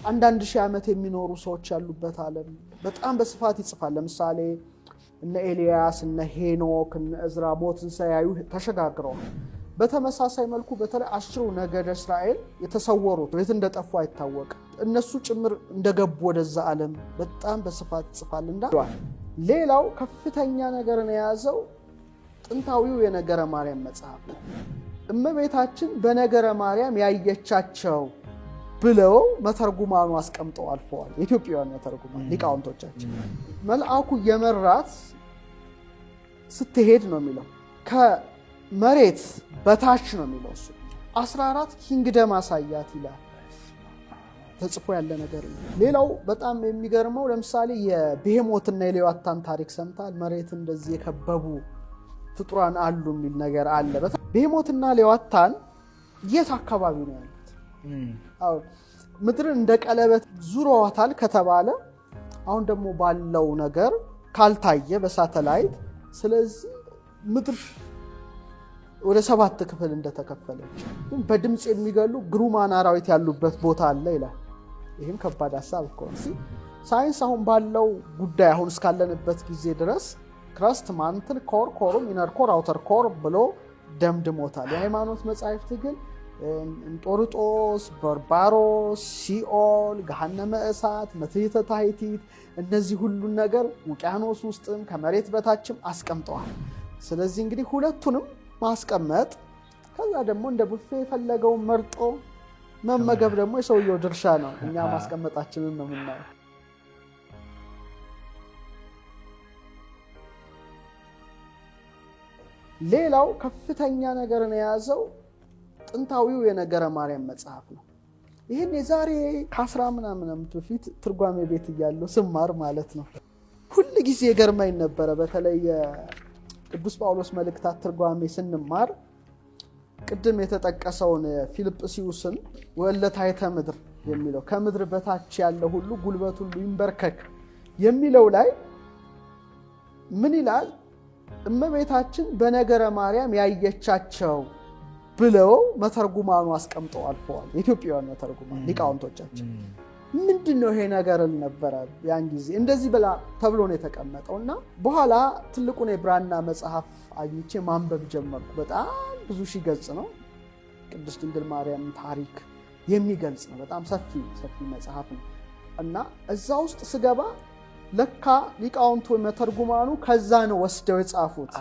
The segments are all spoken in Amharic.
አንዳንድ ሺህ ዓመት የሚኖሩ ሰዎች ያሉበት ዓለም በጣም በስፋት ይጽፋል። ለምሳሌ እነ ኤልያስ እነ ሄኖክ እነ እዝራ ሞትን ሳያዩ ተሸጋግረዋል። በተመሳሳይ መልኩ በተለይ 10 ነገደ እስራኤል የተሰወሩት የት እንደጠፉ አይታወቅም። እነሱ ጭምር እንደገቡ ወደዛ ዓለም በጣም በስፋት ይጽፋልና ሌላው ከፍተኛ ነገርን የያዘው ጥንታዊው የነገረ ማርያም መጽሐፍ ነው። እመቤታችን በነገረ ማርያም ያየቻቸው ብለው መተርጉማኑ አስቀምጠው አልፈዋል። የኢትዮጵያውያን መተርጉማን ሊቃውንቶቻችን መልአኩ የመራት ስትሄድ ነው የሚለው ከመሬት በታች ነው የሚለው እሱ 14 ኪንግደም አሳያት ይላል ተጽፎ ያለ ነገር ነው። ሌላው በጣም የሚገርመው ለምሳሌ የቤሄሞትና የሌዋታን ታሪክ ሰምታል። መሬት እንደዚህ የከበቡ ፍጡራን አሉ የሚል ነገር አለ። ቤሄሞትና ሌዋታን የት አካባቢ ነው ያሉት? ምድርን እንደ ቀለበት ዙረዋታል ከተባለ አሁን ደግሞ ባለው ነገር ካልታየ በሳተላይት ስለዚህ ምድር ወደ 7 ክፍል እንደተከፈለች ግን በድምጽ የሚገሉ ግሩማን አራዊት ያሉበት ቦታ አለ ይላል። ይህም ከባድ ሐሳብ እኮ ነው። ሳይንስ አሁን ባለው ጉዳይ አሁን እስካለንበት ጊዜ ድረስ ክራስት ማንትል ኮር ኮሩም ኢነር ኮር አውተር ኮር ብሎ ደምድሞታል። የሃይማኖት መጻሕፍት ግን እንጦርጦስ፣ በርባሮስ፣ ሲኦል፣ ገሃነመ እሳት፣ መትሕተ ታሕቲት እነዚህ ሁሉን ነገር ውቅያኖስ ውስጥም ከመሬት በታችም አስቀምጠዋል። ስለዚህ እንግዲህ ሁለቱንም ማስቀመጥ ከዛ ደግሞ እንደ ቡፌ የፈለገውን መርጦ መመገብ ደግሞ የሰውየው ድርሻ ነው። እኛ ማስቀመጣችንን ነው የምናየው። ሌላው ከፍተኛ ነገርን የያዘው ጥንታዊው የነገረ ማርያም መጽሐፍ ነው። ይህን የዛሬ ከ10 ምናምን ዓመት በፊት ትርጓሜ ቤት እያለሁ ስማር ማለት ነው ሁል ጊዜ ገርማኝ ነበረ። በተለይ የቅዱስ ጳውሎስ መልእክታት ትርጓሜ ስንማር ቅድም የተጠቀሰውን ፊልጵስዩስን ወለታይተ ምድር የሚለው ከምድር በታች ያለ ሁሉ ጉልበት ሁሉ ይንበርከክ የሚለው ላይ ምን ይላል? እመቤታችን በነገረ ማርያም ያየቻቸው ብለው መተርጉማኑ አስቀምጠው አልፈዋል። የኢትዮጵያውያን መተርጉማን ሊቃውንቶቻችን ምንድነው ይሄ ነገር ነበረ ያን ጊዜ እንደዚህ ብላ ተብሎ ነው የተቀመጠውና በኋላ ትልቁን የብራና መጽሐፍ አግኝቼ ማንበብ ጀመርኩ። በጣም ብዙ ሺህ ገጽ ነው። ቅድስት ድንግል ማርያም ታሪክ የሚገልጽ ነው። በጣም ሰፊ መጽሐፍ ነው እና እዛ ውስጥ ስገባ ለካ ሊቃውንቱ መተርጉማኑ ከዛ ነው ወስደው የጻፉት።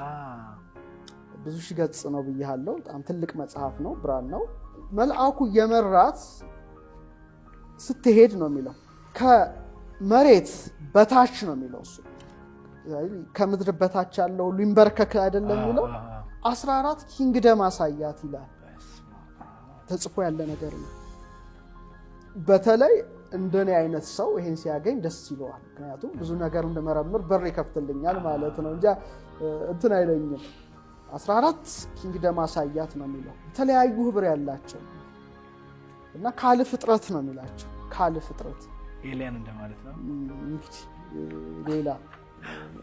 ብዙ ሺህ ገጽ ነው ብያለሁ። በጣም ትልቅ መጽሐፍ ነው። ብራናው መልአኩ የመራት ስትሄድ ነው የሚለው ከመሬት በታች ነው የሚለው እሱ ከምድር በታች ያለው ሁሉ ይንበርከክ አይደለም የሚለው 14 ኪንግደም አሳያት ይላል ተጽፎ ያለ ነገር ነው። በተለይ እንደኔ አይነት ሰው ይሄን ሲያገኝ ደስ ይለዋል። ምክንያቱም ብዙ ነገር እንደመረምር በር ይከፍትልኛል ማለት ነው እንጂ እንትን አይለኝም። 14 ኪንግደም አሳያት ነው የሚለው የተለያዩ ህብር ያላቸው እና ካል ፍጥረት ነው የሚላቸው። ካል ፍጥረት ኤሊያን እንደማለት ነው እንግዲህ ሌላ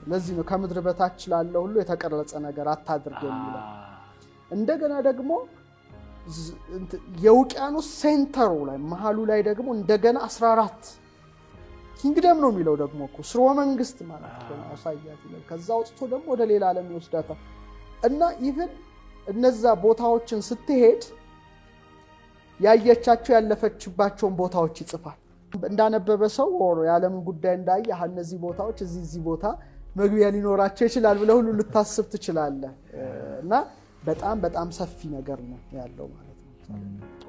ለዚህ ነው ከምድር በታች ላለው ሁሉ የተቀረጸ ነገር አታድርግ የሚለው። እንደገና ደግሞ የውቅያኖስ ሴንተሩ ላይ መሃሉ ላይ ደግሞ እንደገና 14 ኪንግደም ነው የሚለው ደግሞ እኮ ስርወ መንግስት ማለት ነው አሳያት ይላል። ከዛ ወጥቶ ደግሞ ወደ ሌላ ዓለም ይወስዳታል እና ኢቭን እነዛ ቦታዎችን ስትሄድ ያየቻቸው ያለፈችባቸውን ቦታዎች ይጽፋል። እንዳነበበ ሰው የዓለምን ጉዳይ እንዳየ እነዚህ ቦታዎች እዚህ ቦታ መግቢያ ሊኖራቸው ይችላል ብለህ ሁሉ ልታስብ ትችላለህ እና በጣም ሰፊ ነገር ነው ያለው ማለት ነው።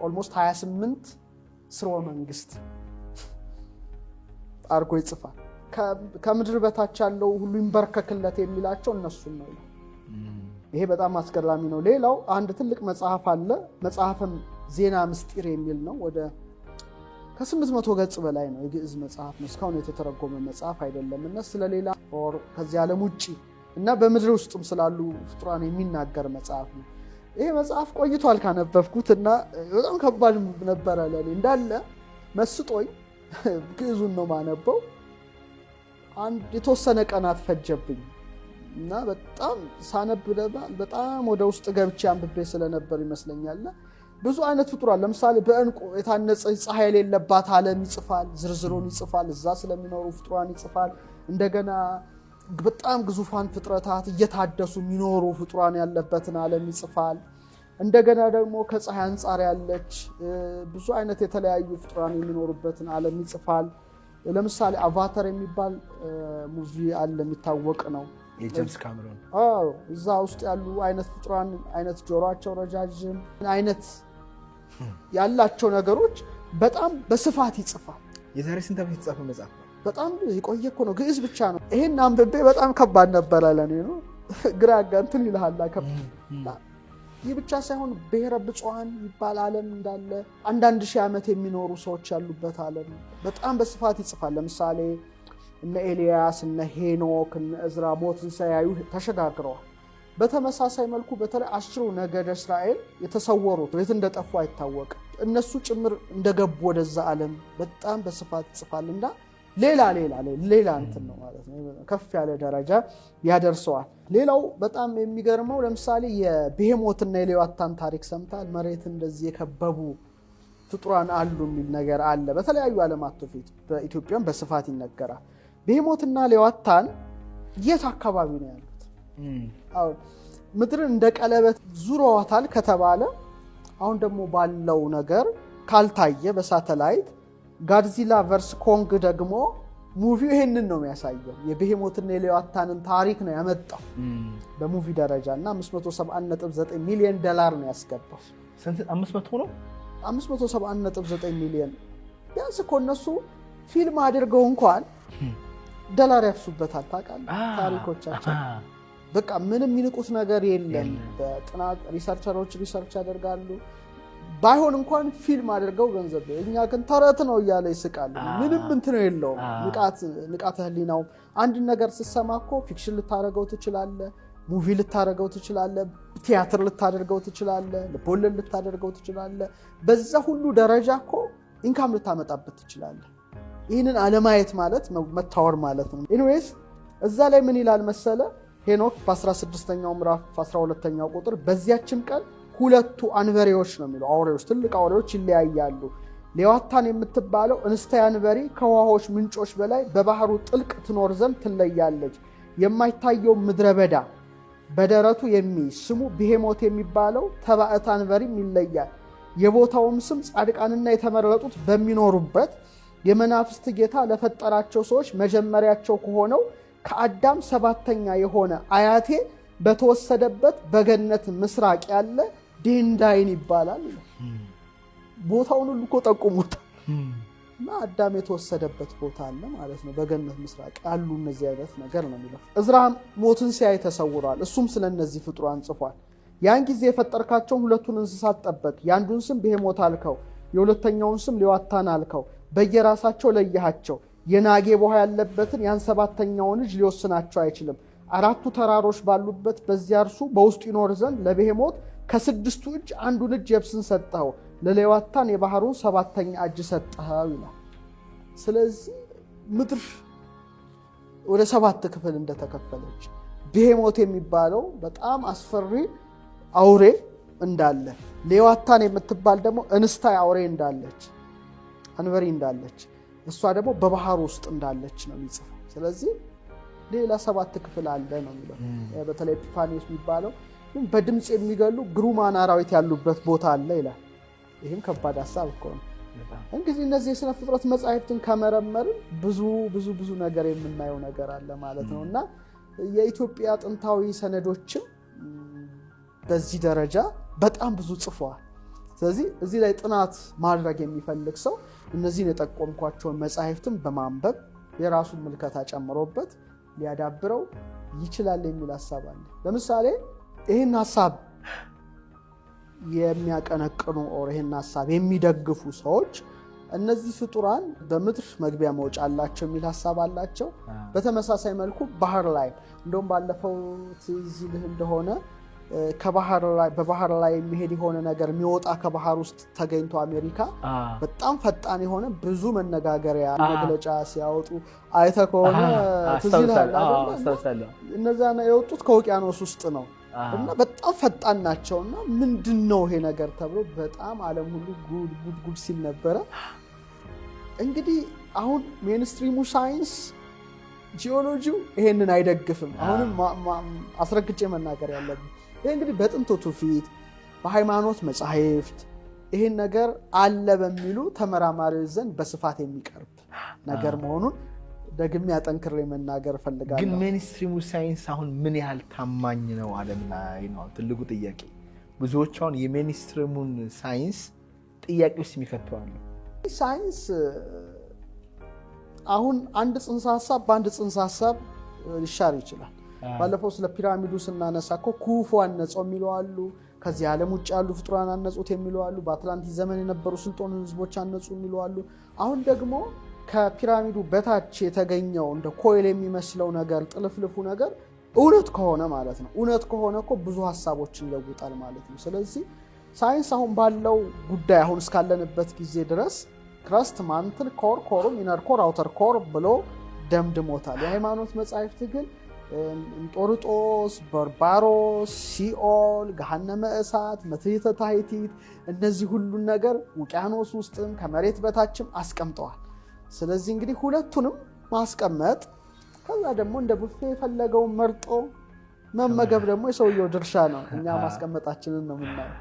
ኦልሞስት 28 ስርወ መንግስት አርጎ ይጽፋል። ከምድር በታች ያለው ሁሉ ይንበርከክለት የሚላቸው እነሱን ነው። ይሄ በጣም አስገራሚ ነው። ሌላው አንድ ትልቅ መጽሐፍ አለ። መጽሐፍም ዜና ምስጢር የሚል ነው። ወደ ከ800 ገጽ በላይ ነው። የግዕዝ መጽሐፍ ነው። እስካሁን የተተረጎመ መጽሐፍ አይደለም እና ስለሌላ ከዚህ ዓለም ውጪ እና በምድር ውስጥም ስላሉ ፍጡራን የሚናገር መጽሐፍ ነው። ይሄ መጽሐፍ ቆይቷል ካነበብኩት እና በጣም ከባድ ነበረ ለኔ። እንዳለ መስጦኝ ግዕዙን ነው ማነበው። የተወሰነ ቀናት ፈጀብኝ እና በጣም ሳነብ በጣም ወደ ውስጥ ገብቼ አንብቤ ስለነበር ይመስለኛል ብዙ አይነት ፍጡራን ለምሳሌ በእንቁ የታነጸ ፀሐይ የሌለባት ዓለም ይጽፋል ዝርዝሩን ይጽፋል እዛ ስለሚኖሩ ፍጡራን ይጽፋል እንደገና በጣም ግዙፋን ፍጥረታት እየታደሱ የሚኖሩ ፍጡራን ያለበትን ዓለም ይጽፋል እንደገና ደግሞ ከፀሐይ አንፃር ያለች ብዙ አይነት የተለያዩ ፍጡራን የሚኖሩበትን ዓለም ይጽፋል ለምሳሌ አቫታር የሚባል ሙቪ አለ የሚታወቅ ነው የጄምስ ካሜሮን እዛ ውስጥ ያሉ አይነት ፍጡራን አይነት ጆሮአቸው ረጃጅም አይነት ያላቸው ነገሮች በጣም በስፋት ይጽፋል የዛሬ ስንት ዓመት የተጻፈ መጽሐፍ በጣም የቆየ እኮ ነው ግዕዝ ብቻ ነው ይሄን አንብቤ በጣም ከባድ ነበር ለኔ ነው ግራ እንትን ይልሃል ይህ ብቻ ሳይሆን ብሔረ ብፁዓን ይባል ዓለም እንዳለ አንዳንድ ሺህ ዓመት የሚኖሩ ሰዎች ያሉበት ዓለም በጣም በስፋት ይጽፋል ለምሳሌ እነ ኤልያስ እነ ሄኖክ እነ እዝራ ሞትን ሳያዩ ተሸጋግረዋል በተመሳሳይ መልኩ በተለይ 10 ነገደ እስራኤል የተሰወሩት የት እንደጠፉ አይታወቅም እነሱ ጭምር እንደገቡ ወደዛ ዓለም በጣም በስፋት ይጽፋልና ሌላ እንትን ነው ማለት ነው ከፍ ያለ ደረጃ ያደርሰዋል ሌላው በጣም የሚገርመው ለምሳሌ የብሄሞትና የሌዋታን ታሪክ ሰምታል መሬት እንደዚህ የከበቡ ፍጡራን አሉ የሚል ነገር አለ በተለያዩ ዓለማት ፊት በኢትዮጵያም በስፋት ይነገራል ብሄሞትና ሌዋታን የት አካባቢ ነው ያሉት አሁን ምድርን እንደ ቀለበት ዙረዋታል ከተባለ አሁን ደግሞ ባለው ነገር ካልታየ በሳተላይት ጋድዚላ ቨርስ ኮንግ ደግሞ ሙቪው ይሄንን ነው የሚያሳየው የብሄሞትና የሌዋታንን ታሪክ ነው ያመጣው በሙቪ ደረጃና 571.9 ሚሊዮን ዶላር ነው ያስገባው ስንት 500 ነው 571.9 ሚሊዮን ቢያንስ እኮ እነሱ ፊልም አድርገው እንኳን ዶላር ያፍሱበታል ታውቃለህ ታሪኮቻቸው በቃ ምንም የሚንቁት ነገር የለም በጥናት ሪሰርቸሮች ሪሰርች ያደርጋሉ ባይሆን እንኳን ፊልም አድርገው ገንዘብ እኛ ግን ተረት ነው እያለ ይስቃሉ ምንም እንትን ነው የለውም ንቃተ ህሊናው አንድ ነገር ሲሰማኮ ፊክሽን ልታረገው ትችላለህ ሙቪ ልታረገው ትችላለህ ቲያትር ልታደርገው ትችላለህ ለፖለል ልታደርገው ትችላለህ በዛ ሁሉ ደረጃኮ ኢንካም ልታመጣበት ትችላለህ ይሄንን አለማየት ማለት መታወር ማለት ነው ኤኒዌይስ እዛ ላይ ምን ይላል መሰለ ሄኖክ በ16ኛው ምዕራፍ 12ኛው ቁጥር በዚያችን ቀን ሁለቱ አንበሬዎች ነው የሚለው አውሬዎች ትልቅ አውሬዎች ይለያያሉ ሌዋታን የምትባለው እንስታይ አንበሪ ከውሃዎች ምንጮች በላይ በባህሩ ጥልቅ ትኖር ዘንድ ትለያለች የማይታየው ምድረ በዳ በደረቱ የሚይዝ ስሙ ብሄሞት የሚባለው ተባዕት አንበሪም ይለያል የቦታውም ስም ጻድቃንና የተመረጡት በሚኖሩበት የመናፍስት ጌታ ለፈጠራቸው ሰዎች መጀመሪያቸው ከሆነው ከአዳም ሰባተኛ የሆነ አያቴ በተወሰደበት በገነት ምስራቅ ያለ ዴንዳይን ይባላል ቦታውን ሁሉ እኮ ጠቁሙታል እና አዳም የተወሰደበት ቦታ አለ ማለት ነው በገነት ምስራቅ ያሉ እነዚህ አይነት ነገር ነው የሚለው እዝራ ሞትን ሲያይ ተሰውሯል እሱም ስለነዚህ ፍጡራን ጽፏል ያን ጊዜ የፈጠርካቸው ሁለቱን እንስሳት ጠበቅ ያንዱን ስም ብሄሞት አልከው የሁለተኛውን ስም ሌዋታን አልከው በየራሳቸው ለየሃቸው የናጌ ቦሃ ያለበትን ያን ሰባተኛውን ልጅ ሊወስናቸው አይችልም አራቱ ተራሮች ባሉበት በዚያ እርሱ በውስጡ ይኖር ዘንድ ለብሄሞት ከስድስቱ እጅ አንዱን እጅ የብስን ሰጠኸው ለሌዋታን የባህሩን ሰባተኛ እጅ ሰጠኸው ይላል ስለዚህ ምድር ወደ 7 ክፍል እንደተከፈለች ብሄሞት የሚባለው በጣም አስፈሪ አውሬ እንዳለ ሌዋታን የምትባል ደግሞ እንስታይ አውሬ እንዳለች አንበሪ እንዳለች እሷ ደግሞ በባህር ውስጥ እንዳለች ነው የሚጽፈው ስለዚህ ሌላ 7 ክፍል አለ ነው የሚለው በተለይ ኤፒፋኒስ የሚባለው በድምጽ የሚገሉ ግሩማን አራዊት ያሉበት ቦታ አለ ይላል ይሄም ከባድ ሐሳብ እኮ ነው እንግዲህ እነዚህ የሥነ ፍጥረት መጻሕፍትን ከመረመር ብዙ ነገር የምናየው ነገር አለ ማለት ነውና የኢትዮጵያ ጥንታዊ ሰነዶችም በዚህ ደረጃ በጣም ብዙ ጽፈዋል ስለዚህ እዚህ ላይ ጥናት ማድረግ የሚፈልግ ሰው እነዚህን የጠቆምኳቸውን መጻሕፍትን በማንበብ የራሱን ምልከታ ጨምሮበት ሊያዳብረው ይችላል የሚል ሐሳብ አለ ለምሳሌ ይሄን ሐሳብ የሚያቀነቅኑ ኦር ይሄን ሐሳብ የሚደግፉ ሰዎች እነዚህ ፍጡራን በምድር መግቢያ መውጫ አላቸው የሚል ሐሳብ አላቸው በተመሳሳይ መልኩ ባህር ላይ እንደውም ባለፈው ትዝልህ እንደሆነ በባህር ላይ የሚሄድ የሆነ ነገር የሚወጣ ከባህር ውስጥ ተገኝቶ አሜሪካ በጣም ፈጣን የሆነ ብዙ መነጋገሪያ መግለጫ ሲያወጡ አይተ ከሆነ ትዝልህ እነዛ የወጡት ከውቅያኖስ ውስጥ ነው እና በጣም ፈጣን ናቸውና ምንድነው ይሄ ነገር ተብሎ በጣም ዓለም ሁሉ ጉድ ሲል ነበረ። እንግዲህ አሁን ሜንስትሪሙ ሳይንስ ጂኦሎጂው ይሄንን አይደግፍም። አሁንም አስረግጬ መናገር ያለብን ይሄ እንግዲህ በጥንቱ ትውፊት በሃይማኖት መጻሕፍት ይሄን ነገር አለ በሚሉ ተመራማሪዎች ዘንድ በስፋት የሚቀርብ ነገር መሆኑን ደግሜ አጠንክሬ መናገር ፈልጋለሁ። ግን ሜንስትሪሙ ሳይንስ አሁን ምን ያህል ታማኝ ነው ዓለም ላይ ነው ትልቁ ጥያቄ። ብዙዎች አሁን የሜንስትሪሙን ሳይንስ ጥያቄ ውስጥ የሚከተዋሉ። ሳይንስ አሁን አንድ ጽንሰ ሐሳብ በአንድ ጽንሰ ሐሳብ ሊሻር ይችላል። ባለፈው ስለ ፒራሚዱ ስናነሳ እኮ ኩፉ አነጸው የሚሉ አሉ፣ ከዚህ ዓለም ውጭ ያሉ ፍጡራን አነጹት የሚሉ አሉ፣ በአትላንቲክ ዘመን የነበሩ ስልጡን ህዝቦች አነጹ የሚሉ አሉ። አሁን ደግሞ ከፒራሚዱ በታች የተገኘው እንደ ኮይል የሚመስለው ነገር ጥልፍልፉ ነገር እውነት ከሆነ ማለት ነው። እውነት ከሆነ እኮ ብዙ ሐሳቦችን ይለውጣል ማለት ነው። ስለዚህ ሳይንስ አሁን ባለው ጉዳይ አሁን እስካለንበት ጊዜ ድረስ ክረስት ማንትል ኮር ኮሩም ኢነር ኮር አውተር ኮር ብሎ ደምድሞታል። የሃይማኖት መጻሕፍት ግን እንጦርጦስ፣ በርባሮስ፣ ሲኦል፣ ገሃነመ እሳት፣ መትሕተ ታሕቲት እነዚህ ሁሉን ነገር ውቅያኖስ ውስጥም ከመሬት በታችም አስቀምጠዋል። ስለዚህ እንግዲህ ሁለቱንም ማስቀመጥ ከዛ ደግሞ እንደ ቡፌ የፈለገውን መርጦ መመገብ ደግሞ የሰውየው ድርሻ ነው። እኛ ማስቀመጣችንን ነው የምናየው።